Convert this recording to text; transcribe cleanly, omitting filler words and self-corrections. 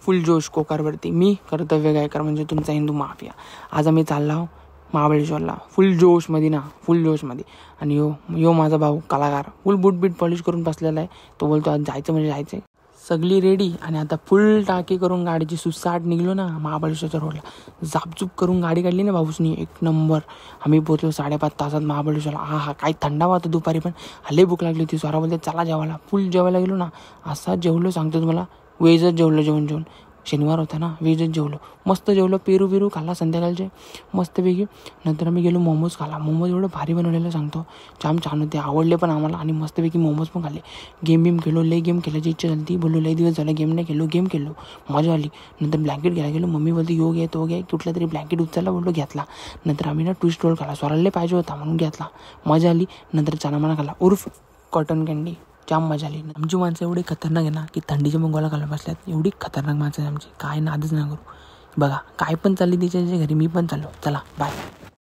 फुल जोश कोकारवरती. मी कर्तव्य गायकर म्हणजे तुमचा हिंदू माफिया. आज आम्ही चाललो महाबळेश्वरला फुल जोशमध्ये ना, फुल जोशमध्ये. आणि यो माझा भाऊ कलाकार फुल बूट पॉलिश करून बसलेला आहे. तो बोलतो आज जायचं म्हणजे जायचं. सगळी रेडी आणि आता फुल टाकी करून गाडीची सुसाट निघलो ना महाबळेश्वरच्या रोडला. झापचूप करून गाडी काढली ना भाऊसनी, एक नंबर. आम्ही पोहोचलो 5.5 तासात महाबळेश्वरला. हा काय थंडावा होता दुपारी, पण हल्ले भूक लागली होती. स्वरा बोलते चला जेवायला. फुल जेवायला गेलो ना, असा जेवलो सांगतो तुम्हाला. वेजच जेवलो. जेवण शनिवार होता ना, वेजच जेवलो. मस्त जेवलो. पेरू खाल्ला संध्याकाळचे मस्तपैकी. नंतर आम्ही गेलो मोमोज खाल्ला. मोमोज एवढं भारी बनवलेलं सांगतो, जाम छान होते, आवडले पण आम्हाला. आणि मस्तपैकी मोमोज पण खाल्ले. गेम खेळलो. लई गेम खेळायची इच्छा झाली ती. बोललो लई दिवस झाला गेम नाही खेळलो. गेम खेळलो, मजा आली. नंतर ब्लँकेट घ्यायला गेलो. मम्मी बोलते यो घे तो घे. कुठला तरी ब्लँकेट उचलला, बोललो घेतला. नंतर आम्ही ना ट्विस्ट रोल खाल्ला. स्वराला पाहिजे होता म्हणून घेतला, मजा आली. नंतर चनामाना खाल्ला उर्फ कॉटन कँडी, जाम मजा आली. आमची माणसं एवढी खतरनाक आहे ना की थंडीच्या मग गोळा घालून बसल्यात. एवढी खतरनाक माणसं आहे आमची, काय नादच ना करू. बघा काय पण चालली तिच्या घरी, मी पण चाललो. चला बाय.